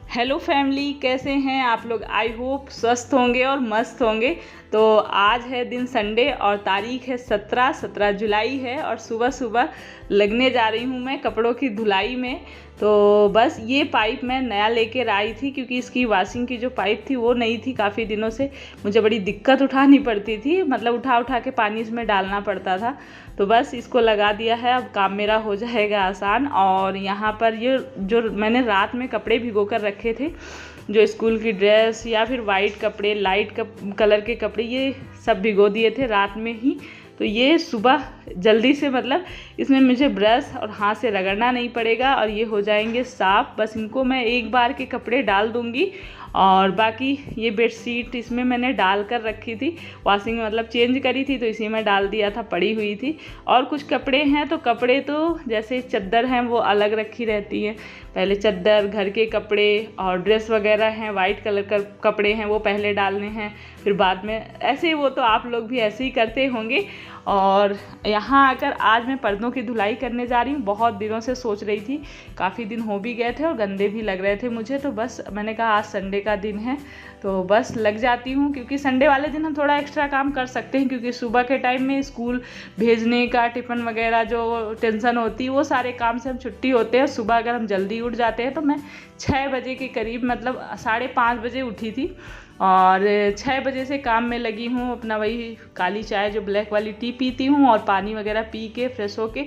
Hello family, कैसे हैं आप लोग। आई होप स्वस्थ होंगे और मस्त होंगे। तो आज है दिन संडे और तारीख है 17 जुलाई है और सुबह सुबह लगने जा रही हूँ मैं कपड़ों की धुलाई में। तो बस ये पाइप मैं नया लेकर आई थी क्योंकि इसकी वॉशिंग की जो पाइप थी वो नई थी। काफ़ी दिनों से मुझे बड़ी दिक्कत उठानी पड़ती थी, मतलब उठा उठा के पानी इसमें डालना पड़ता था। तो बस इसको लगा दिया है, अब काम मेरा हो जाएगा आसान। और यहाँ पर ये जो मैंने रात में कपड़े भिगो कर रखे थे, जो स्कूल की ड्रेस या फिर वाइट कपड़े, लाइट कलर के कपड़े, ये सब भिगो दिए थे रात में ही। तो ये सुबह जल्दी से, मतलब इसमें मुझे ब्रश और हाथ से रगड़ना नहीं पड़ेगा और ये हो जाएंगे साफ़। बस इनको मैं एक बार के कपड़े डाल दूँगी और बाकी ये बेडशीट इसमें मैंने डाल कर रखी थी, वॉशिंग में मतलब चेंज करी थी तो इसी में डाल दिया था, पड़ी हुई थी। और कुछ कपड़े हैं तो कपड़े तो जैसे चादर हैं वो अलग रखी रहती है, पहले चादर, घर के कपड़े और ड्रेस वगैरह हैं, वाइट कलर का कपड़े हैं वो पहले डालने हैं, फिर बाद में ऐसे। वो तो आप लोग भी ऐसे ही करते होंगे। और यहाँ आकर आज मैं पर्दों की धुलाई करने जा रही हूँ। बहुत दिनों से सोच रही थी, काफ़ी दिन हो भी गए थे और गंदे भी लग रहे थे मुझे। तो बस मैंने कहा आज संडे का दिन है तो बस लग जाती हूँ, क्योंकि संडे वाले दिन हम थोड़ा एक्स्ट्रा काम कर सकते हैं, क्योंकि सुबह के टाइम में स्कूल भेजने का, टिफ़िन वगैरह जो टेंशन होती है वो सारे काम से हम छुट्टी होते हैं। सुबह अगर हम जल्दी उठ जाते हैं तो मैं 6 बजे के करीब, मतलब 5:30 बजे उठी थी और 6 बजे से काम में लगी हूँ। अपना वही काली चाय जो ब्लैक वाली टी पीती हूँ और पानी वगैरह पी के फ्रेश होके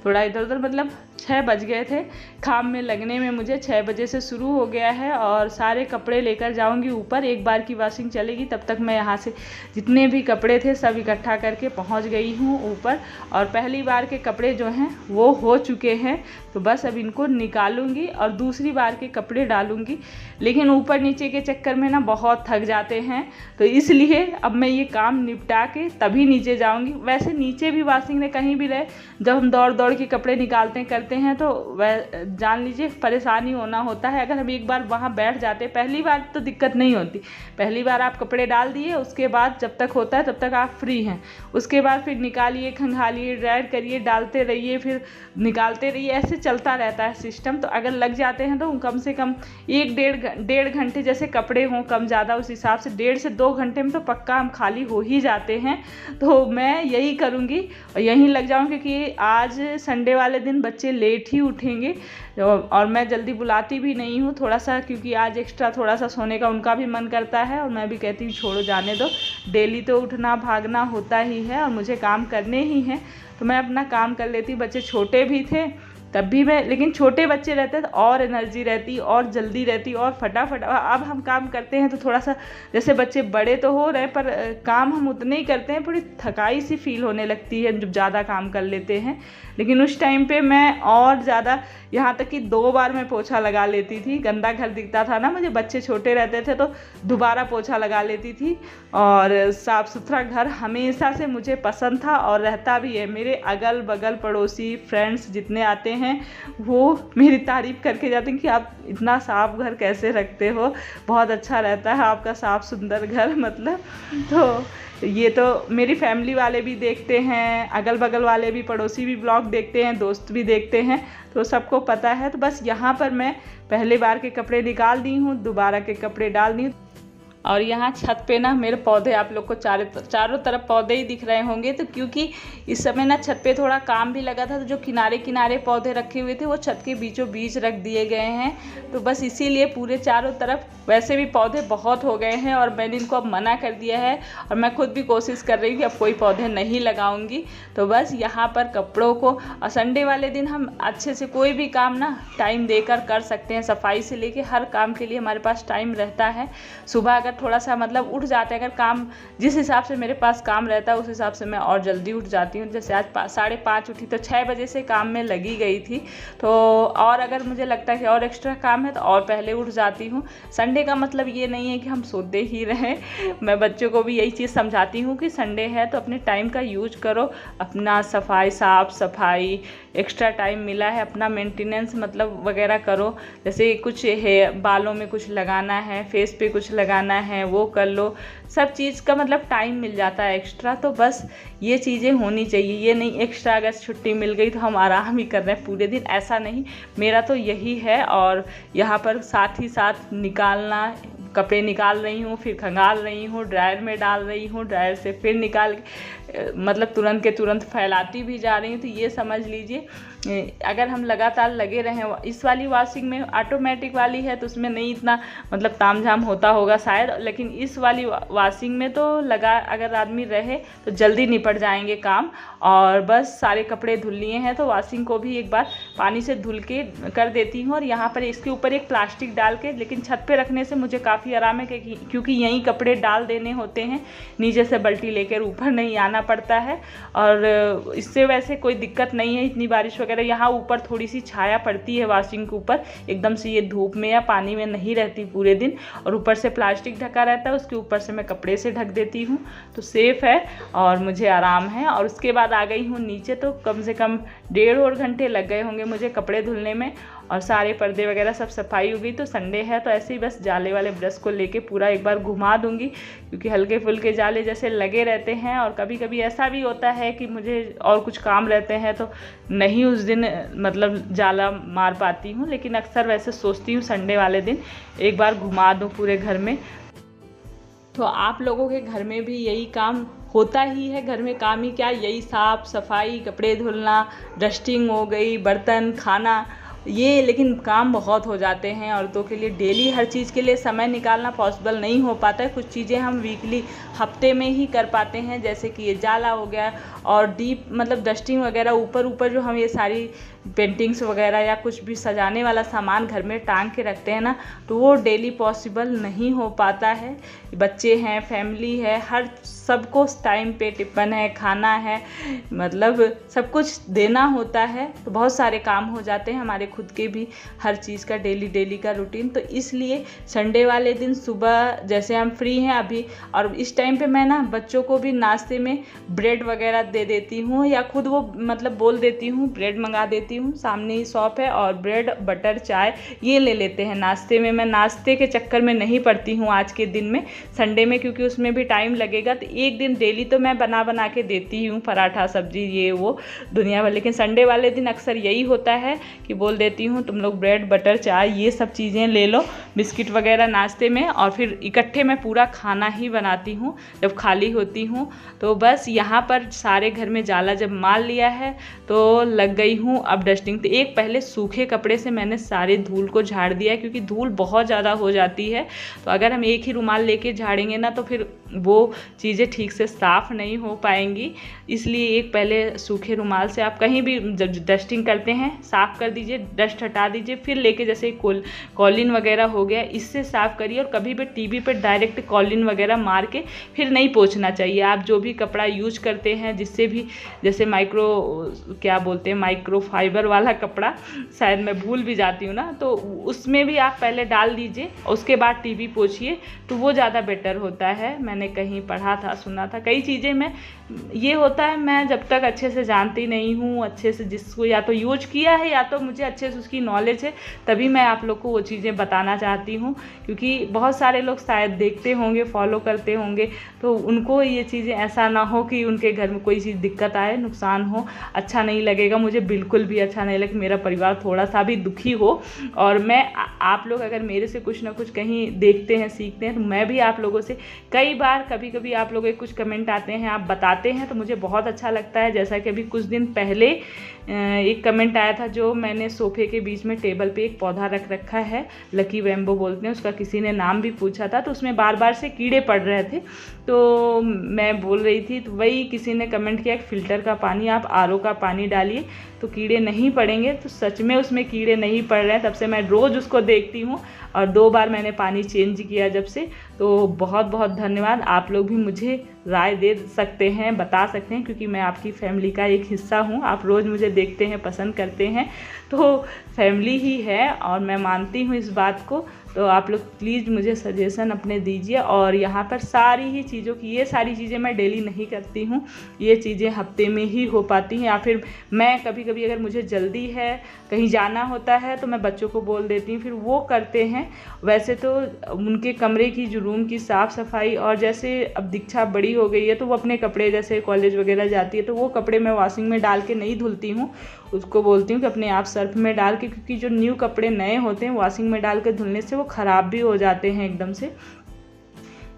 थोड़ा इधर उधर, मतलब 6 बज गए थे काम में लगने में मुझे। 6 बजे से शुरू हो गया है और सारे कपड़े लेकर जाऊंगी ऊपर। एक बार की वॉशिंग चलेगी, तब तक मैं यहाँ से जितने भी कपड़े थे सब इकट्ठा करके पहुँच गई हूँ ऊपर। और पहली बार के कपड़े जो हैं वो हो चुके हैं, तो बस अब इनको निकालूंगी और दूसरी बार के कपड़े डालूंगी। लेकिन ऊपर नीचे के चक्कर में ना बहुत थक जाते हैं, तो इसलिए अब मैं ये काम निपटा के तभी नीचे जाऊंगी। वैसे नीचे भी वॉशिंग में कहीं भी रहे, जब हम दौड़ दौड़ के कपड़े निकालते करते हैं तो वह जान लीजिए परेशानी होना होता है। अगर हम एक बार वहाँ बैठ जाते, पहली बार तो दिक्कत नहीं होती, पहली बार आप कपड़े डाल दिए, उसके बाद जब तक होता है तब तक आप फ्री हैं। उसके बाद फिर निकालिए, खंगालिए, ड्रायर करिए, डालते रहिए, फिर निकालते रहिए, ऐसे चलता रहता है सिस्टम। तो अगर लग जाते हैं तो कम से कम 1-1.5 घंटे, जैसे कपड़े हों कम ज़्यादा उस हिसाब से 1.5 से 2 घंटे में तो पक्का हम खाली हो ही जाते हैं। तो मैं यही करूँगी और यहीं लग जाऊँगी, क्योंकि आज संडे वाले दिन बच्चे लेट ही उठेंगे और मैं जल्दी बुलाती भी नहीं हूँ थोड़ा सा, क्योंकि आज एक्स्ट्रा थोड़ा सा सोने का उनका भी मन करता है और मैं भी कहती हूँ छोड़ो जाने दो, डेली तो उठना भागना होता ही है और मुझे काम करने ही हैं। तो मैं अपना काम कर लेती। बच्चे छोटे भी थे तब भी मैं, लेकिन छोटे बच्चे रहते तो और एनर्जी रहती और जल्दी रहती और फटाफट। अब हम काम करते हैं तो थोड़ा सा, जैसे बच्चे बड़े तो हो रहे पर काम हम उतने ही करते हैं, थोड़ी थकाई सी फील होने लगती है जब ज़्यादा काम कर लेते हैं। लेकिन उस टाइम पे मैं और ज़्यादा, यहाँ तक कि 2 बार मैं पोछा लगा लेती थी। गंदा घर दिखता था ना मुझे, बच्चे छोटे रहते थे तो दोबारा पोछा लगा लेती थी। और साफ़ सुथरा घर हमेशा से मुझे पसंद था और रहता भी है। मेरे अगल बगल पड़ोसी फ्रेंड्स जितने आते हैं वो मेरी तारीफ़ करके जाते हैं कि आप इतना साफ घर कैसे रखते हो, बहुत अच्छा रहता है आपका साफ़ सुंदर घर। मतलब तो ये तो मेरी फैमिली वाले भी देखते हैं, अगल बगल वाले भी, पड़ोसी भी ब्लॉग देखते हैं, दोस्त भी देखते हैं, तो सबको पता है। तो बस यहाँ पर मैं पहले बार के कपड़े निकाल दी हूँ, दोबारा के कपड़े डाल दी हूँ। और यहाँ छत पे ना मेरे पौधे, आप लोग को चारों तरफ पौधे ही दिख रहे होंगे। तो क्योंकि इस समय ना छत पे थोड़ा काम भी लगा था, तो जो किनारे किनारे पौधे रखे हुए थे वो छत के बीचों बीच रख दिए गए हैं। तो बस इसीलिए पूरे चारों तरफ, वैसे भी पौधे बहुत हो गए हैं और मैंने इनको अब मना कर दिया है और मैं खुद भी कोशिश कर रही हूँ कि अब कोई पौधे नहीं लगाऊंगी। तो बस यहाँ पर कपड़ों को, और संडे वाले दिन हम अच्छे से कोई भी काम ना टाइम देकर कर सकते हैं, सफाई से लेके हर काम के लिए हमारे पास टाइम रहता है। सुबह अगर थोड़ा सा मतलब उठ जाते हैं, अगर काम जिस हिसाब से मेरे पास काम रहता है उस हिसाब से मैं और जल्दी उठ जाती हूँ। जैसे आज 5:30 उठी तो 6 बजे से काम में लगी गई थी। तो और अगर मुझे लगता है कि और एक्स्ट्रा काम है तो और पहले उठ जाती हूँ। संडे का मतलब ये नहीं है कि हम सोते ही रहें। मैं बच्चों को भी यही चीज़ समझाती हूँ कि संडे है तो अपने टाइम का यूज करो, अपना सफाई, साफ़ सफाई, एक्स्ट्रा टाइम मिला है, अपना मेंटेनेंस मतलब वगैरह करो। जैसे कुछ है, बालों में कुछ लगाना है, फेस पे कुछ लगाना है, वो कर लो। सब चीज़ का मतलब टाइम मिल जाता है एक्स्ट्रा। तो बस ये चीज़ें होनी चाहिए, ये नहीं एक्स्ट्रा अगर छुट्टी मिल गई तो हम आराम ही कर रहे हैं पूरे दिन, ऐसा नहीं। मेरा तो यही है। और यहाँ पर साथ ही साथ निकालना, कपड़े निकाल रही हूँ, फिर खंगाल रही हूँ, ड्रायर में डाल रही हूँ, ड्रायर से फिर निकाल मतलब तुरंत के तुरंत फैलाती भी जा रही हूँ। तो ये समझ लीजिए अगर हम लगातार लगे रहें। इस वाली वॉशिंग में ऑटोमेटिक वाली है तो उसमें नहीं इतना मतलब तामझाम होता होगा शायद, लेकिन इस वाली वॉशिंग में तो लगा अगर आदमी रहे तो जल्दी निपट जाएंगे काम। और बस सारे कपड़े धुल लिए हैं तो वॉशिंग को भी एक बार पानी से धुल के कर देती हूँ। और यहाँ पर इसके ऊपर एक प्लास्टिक डाल के, लेकिन छत पे रखने से मुझे काफ़ी आराम है क्योंकि यहीं कपड़े डाल देने होते हैं, नीचे से बाल्टी लेकर ऊपर नहीं आना पड़ता है। और इससे वैसे कोई दिक्कत नहीं है, इतनी बारिश वगैरह। यहाँ ऊपर थोड़ी सी छाया पड़ती है वॉशिंग के ऊपर, एकदम से ये धूप में या पानी में नहीं रहती पूरे दिन। और ऊपर से प्लास्टिक ढका रहता है, उसके ऊपर से मैं कपड़े से ढक देती हूँ, तो सेफ़ है और मुझे आराम है। और उसके बाद आ गई हूँ नीचे, तो कम से कम 1.5 घंटे लग गए होंगे मुझे कपड़े धुलने में। और सारे पर्दे वगैरह सब सफाई हो गई। तो संडे है तो ऐसे ही बस जाले वाले ब्रश को लेके पूरा एक बार घुमा दूंगी, क्योंकि हल्के फुल्के जाले जैसे लगे रहते हैं। और कभी कभी ऐसा भी होता है कि मुझे और कुछ काम रहते हैं तो नहीं उस दिन मतलब जाला मार पाती हूँ, लेकिन अक्सर वैसे सोचती हूँ संडे वाले दिन एक बार घुमा दूँ पूरे घर में। तो आप लोगों के घर में भी यही काम होता ही है? घर में काम ही क्या, यही साफ़ सफाई, कपड़े धुलना, डस्टिंग हो गई, बर्तन, खाना, ये लेकिन काम बहुत हो जाते हैं औरतों के लिए। डेली हर चीज़ के लिए समय निकालना पॉसिबल नहीं हो पाता है। कुछ चीज़ें हम वीकली, हफ्ते में ही कर पाते हैं, जैसे कि ये जाला हो गया और डीप मतलब डस्टिंग वगैरह, ऊपर जो हम ये सारी पेंटिंग्स वगैरह या कुछ भी सजाने वाला सामान घर में टांग के रखते हैं ना, तो वो डेली पॉसिबल नहीं हो पाता है। बच्चे हैं, फैमिली है, हर सबको टाइम पे टिफ़िन है, खाना है, मतलब सब कुछ देना होता है। तो बहुत सारे काम हो जाते हैं हमारे खुद के भी, हर चीज़ का डेली का रूटीन। तो इसलिए संडे वाले दिन सुबह जैसे हम फ्री हैं अभी, और इस टाइम पे मैं ना बच्चों को भी नाश्ते में ब्रेड वगैरह दे देती हूँ, या खुद वो मतलब बोल देती हूँ, ब्रेड मंगा देती हूँ, सामने ही शॉप है, और ब्रेड बटर चाय ये ले लेते हैं नाश्ते में। मैं नाश्ते के चक्कर में नहीं पड़ती हूँ आज के दिन में, संडे में, क्योंकि उसमें भी टाइम लगेगा। तो एक दिन डेली तो मैं बना के देती हूँ, पराठा सब्जी ये वो दुनिया भर, लेकिन संडे वाले दिन अक्सर यही होता है कि बोल देती हूँ तुम लोग ब्रेड बटर चाय ये सब चीज़ें ले लो, बिस्किट वगैरह नाश्ते में, और फिर इकट्ठे मैं पूरा खाना ही बनाती हूँ जब खाली होती हूँ। तो बस यहाँ पर सारे घर में जाला जब मार लिया है तो लग गई हूँ अब डस्टिंग। तो एक पहले सूखे कपड़े से मैंने सारे धूल को झाड़ दिया है, क्योंकि धूल बहुत ज़्यादा हो जाती है। तो अगर हम एक ही रुमाल लेके झाड़ेंगे ना तो फिर वो चीज़ें ठीक से साफ़ नहीं हो पाएंगी। इसलिए एक पहले सूखे रुमाल से आप कहीं भी जब डस्टिंग करते हैं साफ़ कर दीजिए, डस्ट हटा दीजिए, फिर लेके जैसे कॉलिन वगैरह हो गया इससे साफ़ करिए। और कभी भी टीवी पे डायरेक्ट कॉलिन वगैरह मार के फिर नहीं पोंछना चाहिए। आप जो भी कपड़ा यूज करते हैं जिससे भी, जैसे माइक्रो फाइबर वाला कपड़ा, शायद मैं भूल भी जाती हूँ ना, तो उसमें भी आप पहले डाल दीजिए, उसके बाद टीवी पोंछिए, तो वो ज़्यादा बेटर होता है। मैंने कहीं पढ़ा था, सुना था, कई चीज़ें में ये होता है। मैं जब तक अच्छे से जानती नहीं हूँ, अच्छे से जिसको या तो यूज किया है या तो मुझे अच्छे से उसकी नॉलेज है, तभी मैं आप लोग को वो चीज़ें बताना चाहती हूँ। क्योंकि बहुत सारे लोग शायद देखते होंगे, फॉलो करते होंगे, तो उनको ये चीज़ें ऐसा ना हो कि उनके घर में कोई चीज़ दिक्कत आए, नुकसान हो, अच्छा नहीं लगेगा। मुझे बिल्कुल भी अच्छा नहीं लगे मेरा परिवार थोड़ा सा भी दुखी हो। और मैं आप लोग अगर मेरे से कुछ ना कुछ कहीं देखते हैं, सीखते हैं, तो मैं भी आप लोगों से कई बार कभी आप लोगों के कुछ कमेंट आते हैं, आप बताते हैं, तो मुझे बहुत अच्छा लगता है। जैसा कि अभी कुछ दिन पहले एक कमेंट आया था, जो मैंने सोफे के बीच में टेबल पे एक पौधा रख रखा है, लकी बैम्बो बोलते हैं, उसका किसी ने नाम भी पूछा था, तो उसमें बार से कीड़े पड़ रहे थे। तो मैं बोल रही थी, तो वही किसी ने कमेंट किया कि फ़िल्टर का पानी, आप RO का पानी डालिए तो कीड़े नहीं पड़ेंगे। तो सच में उसमें कीड़े नहीं पड़ रहे हैं, तब से मैं रोज़ उसको देखती हूँ, और 2 बार मैंने पानी चेंज किया जब से। तो बहुत बहुत धन्यवाद। आप लोग भी मुझे राय दे सकते हैं, बता सकते हैं, क्योंकि मैं आपकी फैमिली का एक हिस्सा हूँ। आप रोज़ मुझे देखते हैं, पसंद करते हैं, तो फैमिली ही है, और मैं मानती हूँ इस बात को। तो आप लोग प्लीज़ मुझे सजेशन अपने दीजिए। और यहाँ पर सारी ही चीज़ों की, ये सारी चीज़ें मैं डेली नहीं करती हूँ, ये चीज़ें हफ्ते में ही हो पाती हैं, या फिर मैं कभी कभी अगर मुझे जल्दी है, कहीं जाना होता है, तो मैं बच्चों को बोल देती हूँ, फिर वो करते हैं। वैसे तो उनके कमरे की, जो रूम की साफ़ सफाई, और जैसे अब दीक्षा बड़ी हो गई है तो वो अपने कपड़े, जैसे कॉलेज वगैरह जाती है तो वो कपड़े मैं वॉशिंग में डाल के नहीं धुलती हूँ, उसको बोलती हूँ कि अपने आप सर्फ में डाल के, क्योंकि जो न्यू कपड़े नए होते हैं वॉशिंग में डाल के धुलने से वो ख़राब भी हो जाते हैं एकदम से।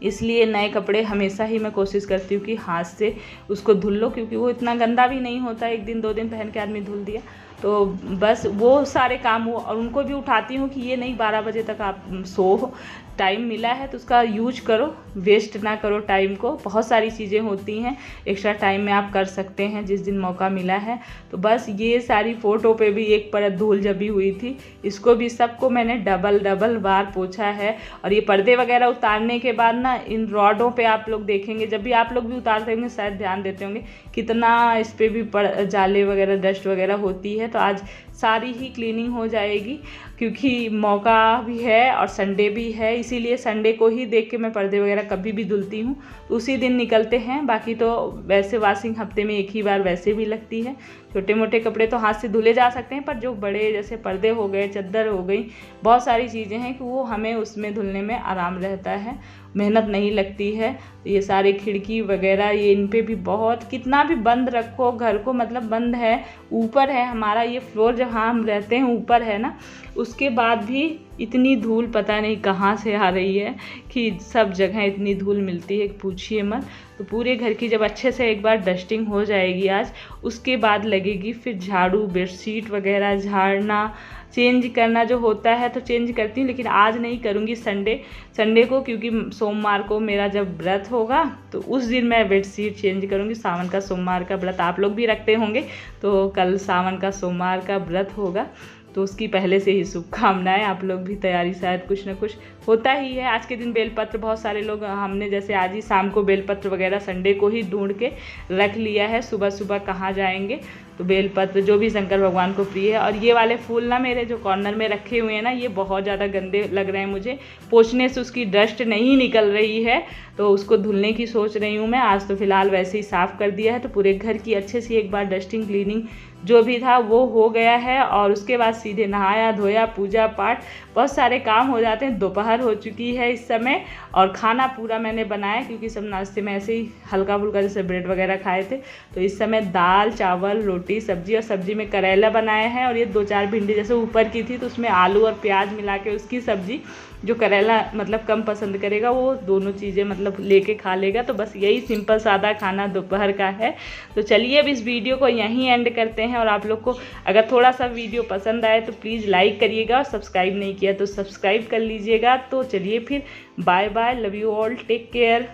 इसलिए नए कपड़े हमेशा ही मैं कोशिश करती हूँ कि हाथ से उसको धुल लो, क्योंकि वो इतना गंदा भी नहीं होता, एक दिन 2 दिन पहन के आदमी धुल दिया तो बस वो सारे काम हो। और उनको भी उठाती हूँ कि ये नहीं 12 बजे तक आप सो, टाइम मिला है तो उसका यूज करो, वेस्ट ना करो टाइम को। बहुत सारी चीज़ें होती हैं एक्स्ट्रा टाइम में आप कर सकते हैं जिस दिन मौका मिला है। तो बस ये सारी फ़ोटो पे भी एक परत धूल जमी हुई थी, इसको भी सबको मैंने डबल बार पोछा है। और ये पर्दे वगैरह उतारने के बाद ना, इन रॉडों पे आप लोग देखेंगे, जब भी आप लोग भी उतारते होंगे शायद ध्यान देते होंगे, कितना इस पर भी जाले वगैरह, डस्ट वगैरह होती है। तो आज सारी ही क्लीनिंग हो जाएगी, क्योंकि मौका भी है और संडे भी है, इसीलिए संडे को ही देख के मैं पर्दे वगैरह कभी भी धुलती हूँ तो उसी दिन निकलते हैं। बाकी तो वैसे वॉशिंग हफ्ते में एक ही बार वैसे भी लगती है। छोटे मोटे कपड़े तो हाथ से धुले जा सकते हैं, पर जो बड़े जैसे पर्दे हो गए, चादर हो गई, बहुत सारी चीज़ें हैं कि वो हमें उसमें धुलने में आराम रहता है, मेहनत नहीं लगती है। ये सारे खिड़की वगैरह, ये इन पे भी बहुत, कितना भी बंद रखो घर को, मतलब बंद है, ऊपर है हमारा ये फ्लोर, जहाँ हम रहते हैं ऊपर है ना, उसके बाद भी इतनी धूल पता नहीं कहाँ से आ रही है कि सब जगह इतनी धूल मिलती है, पूछिए मत। तो पूरे घर की जब अच्छे से एक बार डस्टिंग हो जाएगी आज, उसके बाद लगेगी फिर झाड़ू, बेडशीट वगैरह झाड़ना, चेंज करना जो होता है तो चेंज करती हूँ, लेकिन आज नहीं करूँगी संडे को, क्योंकि सोमवार को मेरा जब व्रत होगा तो उस दिन मैं बेडशीट चेंज करूँगी। सावन का सोमवार का व्रत आप लोग भी रखते होंगे, तो कल सावन का सोमवार का व्रत होगा, तो उसकी पहले से ही शुभकामनाएं। आप लोग भी तैयारी शायद कुछ ना कुछ होता ही है। आज के दिन बेलपत्र, बहुत सारे लोग, हमने जैसे आज ही शाम को बेलपत्र वगैरह संडे को ही ढूंढ के रख लिया है, सुबह सुबह कहाँ जाएंगे तो बेलपत्र जो भी शंकर भगवान को प्रिय है। और ये वाले फूल ना मेरे जो कॉर्नर में रखे हुए हैं ना, ये बहुत ज़्यादा गंदे लग रहे हैं मुझे, पोंछने से उसकी डस्ट नहीं निकल रही है, तो उसको धुलने की सोच रही हूँ मैं। आज तो फिलहाल वैसे ही साफ़ कर दिया है, तो पूरे घर की अच्छे से एक बार डस्टिंग क्लीनिंग जो भी था वो हो गया है। और उसके बाद सीधे नहाया धोया, पूजा पाठ, बहुत सारे काम हो जाते हैं। दोपहर हो चुकी है इस समय, और खाना पूरा मैंने बनाया, क्योंकि सब नाश्ते में ऐसे ही हल्का फुल्का जैसे ब्रेड वगैरह खाए थे। तो इस समय दाल चावल रोटी सब्जी, और सब्जी में करेला बनाया है, और ये 2-4 भिंडी जैसे ऊपर की थी तो उसमें आलू और प्याज मिला के उसकी सब्जी, जो करेला मतलब कम पसंद करेगा वो दोनों चीज़ें मतलब लेके खा लेगा। तो बस यही सिंपल सादा खाना दोपहर का है। तो चलिए अब इस वीडियो को यहीं एंड करते हैं। और आप लोग को अगर थोड़ा सा वीडियो पसंद आए तो प्लीज़ लाइक करिएगा, और सब्सक्राइब नहीं किया तो सब्सक्राइब कर लीजिएगा। तो चलिए फिर bye bye, love you all, take care.